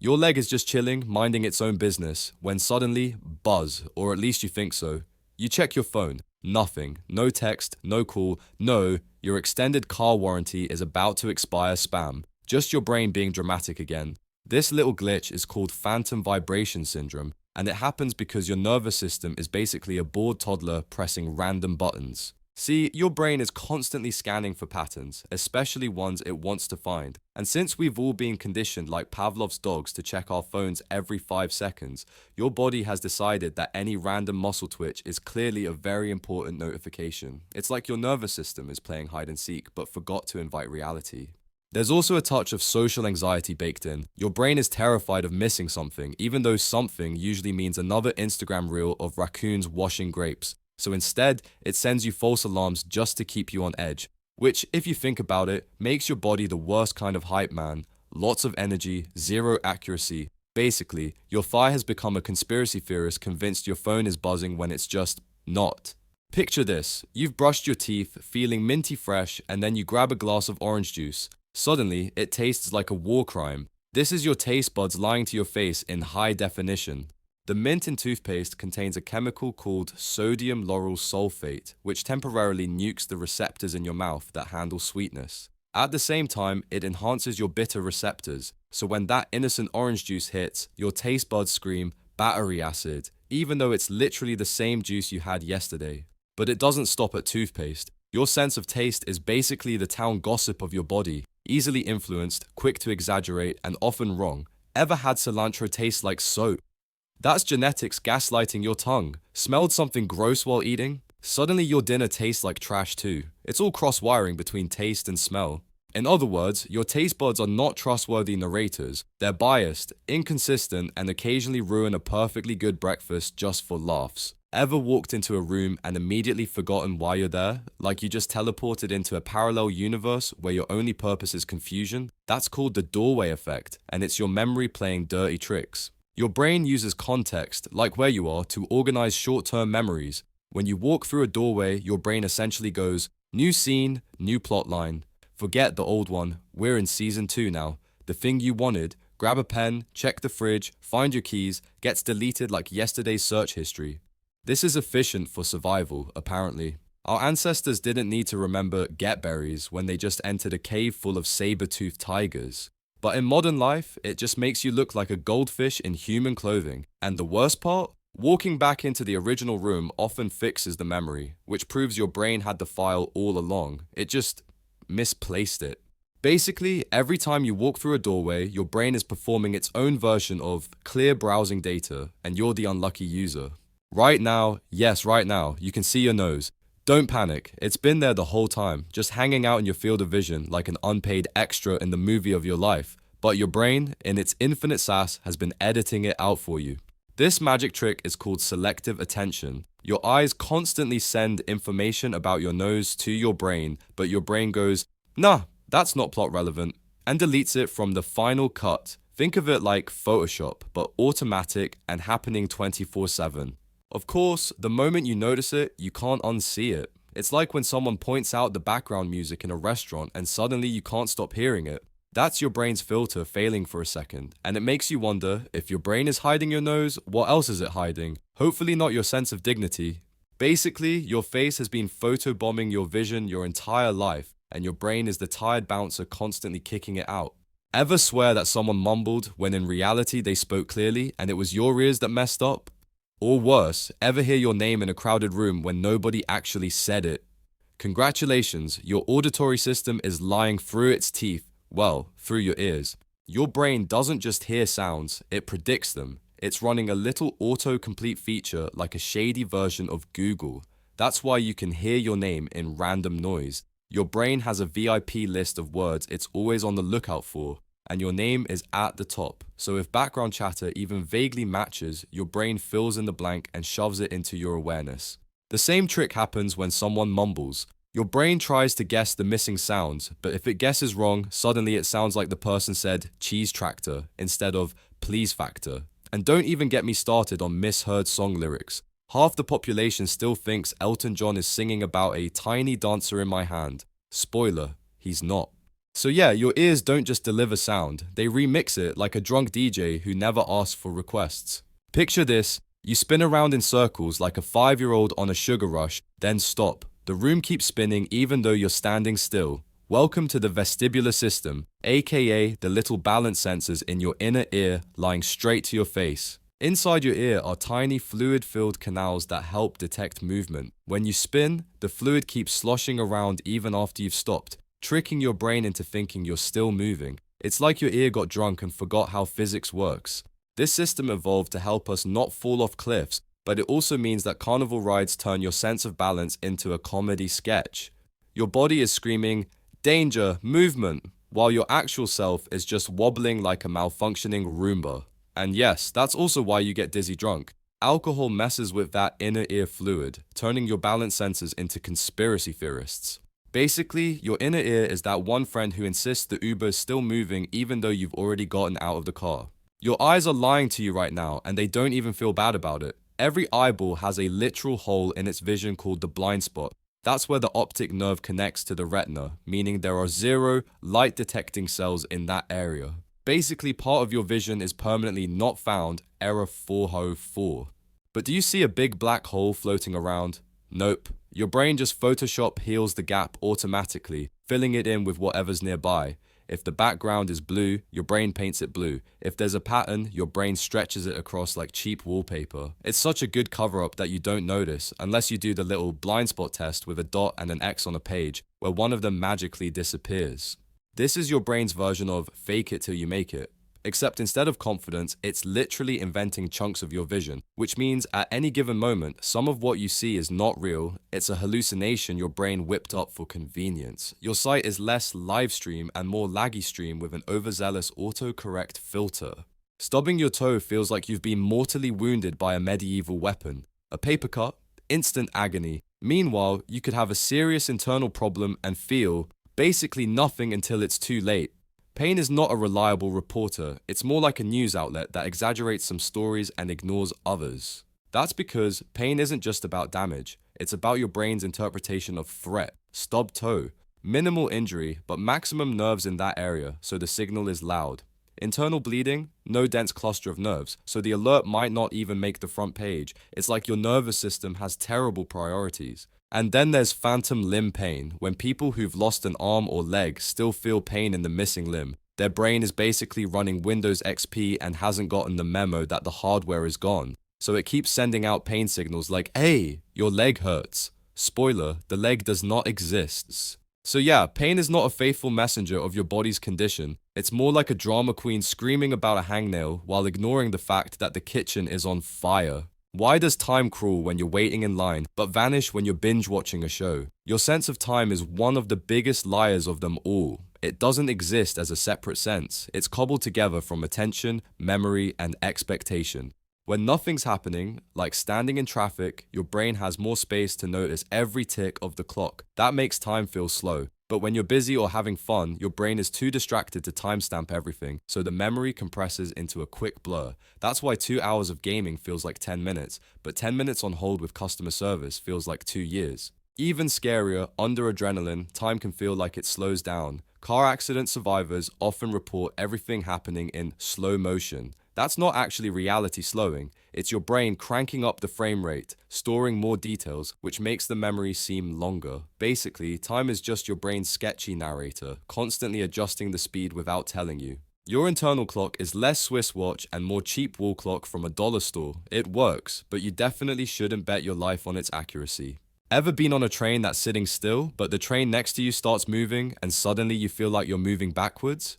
Your leg is just chilling, minding its own business, when suddenly, buzz, or at least you think so. You check your phone. Nothing. No text, no call, no, your extended car warranty is about to expire spam. Just your brain being dramatic again. This little glitch is called phantom vibration syndrome, and it happens because your nervous system is basically a bored toddler pressing random buttons. See, your brain is constantly scanning for patterns, especially ones it wants to find. And since we've all been conditioned like Pavlov's dogs to check our phones every 5 seconds, your body has decided that any random muscle twitch is clearly a very important notification. It's like your nervous system is playing hide and seek but forgot to invite reality. There's also a touch of social anxiety baked in. Your brain is terrified of missing something, even though something usually means another Instagram reel of raccoons washing grapes. So instead, it sends you false alarms just to keep you on edge, which, if you think about it, makes your body the worst kind of hype man. Lots of energy, zero accuracy. Basically, your thigh has become a conspiracy theorist convinced your phone is buzzing when it's just not. Picture this, you've brushed your teeth, feeling minty fresh, and then you grab a glass of orange juice. Suddenly, it tastes like a war crime. This is your taste buds lying to your face in high definition. The mint in toothpaste contains a chemical called sodium lauryl sulfate, which temporarily nukes the receptors in your mouth that handle sweetness. At the same time, it enhances your bitter receptors, so when that innocent orange juice hits, your taste buds scream, battery acid, even though it's literally the same juice you had yesterday. But it doesn't stop at toothpaste. Your sense of taste is basically the town gossip of your body, easily influenced, quick to exaggerate, and often wrong. Ever had cilantro taste like soap? That's genetics gaslighting your tongue. Smelled something gross while eating? Suddenly your dinner tastes like trash too. It's all cross-wiring between taste and smell. In other words, your taste buds are not trustworthy narrators. They're biased, inconsistent, and occasionally ruin a perfectly good breakfast just for laughs. Ever walked into a room and immediately forgotten why you're there? Like you just teleported into a parallel universe where your only purpose is confusion? That's called the doorway effect, and it's your memory playing dirty tricks. Your brain uses context, like where you are, to organize short-term memories. When you walk through a doorway, your brain essentially goes, new scene, new plotline. Forget the old one, we're in season 2 now. The thing you wanted, grab a pen, check the fridge, find your keys, gets deleted like yesterday's search history. This is efficient for survival, apparently. Our ancestors didn't need to remember get berries when they just entered a cave full of saber-toothed tigers. But in modern life, it just makes you look like a goldfish in human clothing. And the worst part? Walking back into the original room often fixes the memory, which proves your brain had the file all along. It just misplaced it. Basically, every time you walk through a doorway, your brain is performing its own version of clear browsing data, and you're the unlucky user. Right now, yes, right now, you can see your nose. Don't panic, it's been there the whole time, just hanging out in your field of vision like an unpaid extra in the movie of your life. But your brain, in its infinite sass, has been editing it out for you. This magic trick is called selective attention. Your eyes constantly send information about your nose to your brain, but your brain goes, nah, that's not plot relevant, and deletes it from the final cut. Think of it like Photoshop, but automatic and happening 24/7. Of course, the moment you notice it, you can't unsee it. It's like when someone points out the background music in a restaurant and suddenly you can't stop hearing it. That's your brain's filter failing for a second, and it makes you wonder, if your brain is hiding your nose, what else is it hiding? Hopefully not your sense of dignity. Basically, your face has been photobombing your vision your entire life, and your brain is the tired bouncer constantly kicking it out. Ever swear that someone mumbled when in reality they spoke clearly and it was your ears that messed up? Or worse, ever hear your name in a crowded room when nobody actually said it? Congratulations, your auditory system is lying through its teeth, well, through your ears. Your brain doesn't just hear sounds, it predicts them. It's running a little auto-complete feature like a shady version of Google. That's why you can hear your name in random noise. Your brain has a VIP list of words it's always on the lookout for, and your name is at the top. So if background chatter even vaguely matches, your brain fills in the blank and shoves it into your awareness. The same trick happens when someone mumbles. Your brain tries to guess the missing sounds, but if it guesses wrong, suddenly it sounds like the person said cheese tractor instead of please factor. And don't even get me started on misheard song lyrics. Half the population still thinks Elton John is singing about a tiny dancer in my hand. Spoiler, he's not. So yeah, your ears don't just deliver sound, they remix it like a drunk DJ who never asked for requests. Picture this, you spin around in circles like a 5-year-old on a sugar rush, then stop. The room keeps spinning even though you're standing still. Welcome to the vestibular system, aka the little balance sensors in your inner ear lying straight to your face. Inside your ear are tiny fluid-filled canals that help detect movement. When you spin, the fluid keeps sloshing around even after you've stopped, tricking your brain into thinking you're still moving. It's like your ear got drunk and forgot how physics works. This system evolved to help us not fall off cliffs, but it also means that carnival rides turn your sense of balance into a comedy sketch. Your body is screaming, danger, movement, while your actual self is just wobbling like a malfunctioning Roomba. And yes, that's also why you get dizzy drunk. Alcohol messes with that inner ear fluid, turning your balance sensors into conspiracy theorists. Basically, your inner ear is that one friend who insists the Uber is still moving even though you've already gotten out of the car. Your eyes are lying to you right now and they don't even feel bad about it. Every eyeball has a literal hole in its vision called the blind spot. That's where the optic nerve connects to the retina, meaning there are 0 light detecting cells in that area. Basically, part of your vision is permanently not found, error 404. But do you see a big black hole floating around? Nope. Your brain just Photoshop heals the gap automatically, filling it in with whatever's nearby. If the background is blue, your brain paints it blue. If there's a pattern, your brain stretches it across like cheap wallpaper. It's such a good cover-up that you don't notice, unless you do the little blind spot test with a dot and an X on a page, where one of them magically disappears. This is your brain's version of fake it till you make it. Except instead of confidence, it's literally inventing chunks of your vision, which means at any given moment, some of what you see is not real, it's a hallucination your brain whipped up for convenience. Your sight is less live stream and more laggy stream with an overzealous autocorrect filter. Stubbing your toe feels like you've been mortally wounded by a medieval weapon. A paper cut, instant agony. Meanwhile, you could have a serious internal problem and feel basically nothing until it's too late. Pain is not a reliable reporter, it's more like a news outlet that exaggerates some stories and ignores others. That's because pain isn't just about damage, it's about your brain's interpretation of threat. Stubbed toe, minimal injury, but maximum nerves in that area, so the signal is loud. Internal bleeding, no dense cluster of nerves, so the alert might not even make the front page. It's like your nervous system has terrible priorities. And then there's phantom limb pain, when people who've lost an arm or leg still feel pain in the missing limb. Their brain is basically running Windows XP and hasn't gotten the memo that the hardware is gone. So it keeps sending out pain signals like, hey, your leg hurts. Spoiler, the leg does not exist. So yeah, pain is not a faithful messenger of your body's condition. It's more like a drama queen screaming about a hangnail while ignoring the fact that the kitchen is on fire. Why does time crawl when you're waiting in line, but vanish when you're binge watching a show? Your sense of time is one of the biggest liars of them all. It doesn't exist as a separate sense. It's cobbled together from attention, memory, and expectation. When nothing's happening, like standing in traffic, your brain has more space to notice every tick of the clock. That makes time feel slow. But when you're busy or having fun, your brain is too distracted to timestamp everything, so the memory compresses into a quick blur. That's why 2 hours of gaming feels like 10 minutes, but 10 minutes on hold with customer service feels like 2 years. Even scarier, under adrenaline, time can feel like it slows down. Car accident survivors often report everything happening in slow motion. That's not actually reality slowing, it's your brain cranking up the frame rate, storing more details, which makes the memory seem longer. Basically, time is just your brain's sketchy narrator, constantly adjusting the speed without telling you. Your internal clock is less Swiss watch and more cheap wall clock from a dollar store. It works, but you definitely shouldn't bet your life on its accuracy. Ever been on a train that's sitting still, but the train next to you starts moving and suddenly you feel like you're moving backwards?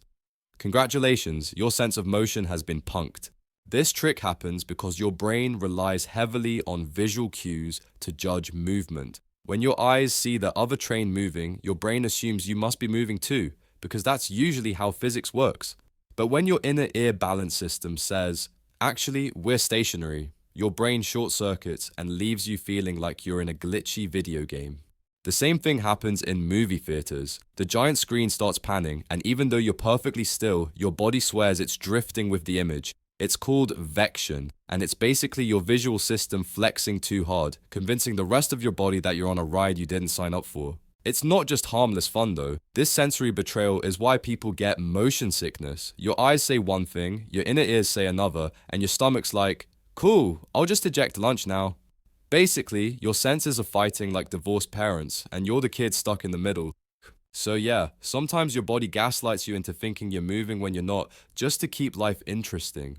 Congratulations, your sense of motion has been punked. This trick happens because your brain relies heavily on visual cues to judge movement. When your eyes see the other train moving, your brain assumes you must be moving too, because that's usually how physics works. But when your inner ear balance system says, actually, we're stationary, your brain short circuits and leaves you feeling like you're in a glitchy video game. The same thing happens in movie theaters. The giant screen starts panning, and even though you're perfectly still, your body swears it's drifting with the image. It's called vection, and it's basically your visual system flexing too hard, convincing the rest of your body that you're on a ride you didn't sign up for. It's not just harmless fun though. This sensory betrayal is why people get motion sickness. Your eyes say one thing, your inner ears say another, and your stomach's like, cool, I'll just eject lunch now. Basically, your senses are fighting like divorced parents, and you're the kid stuck in the middle. So yeah, sometimes your body gaslights you into thinking you're moving when you're not, just to keep life interesting.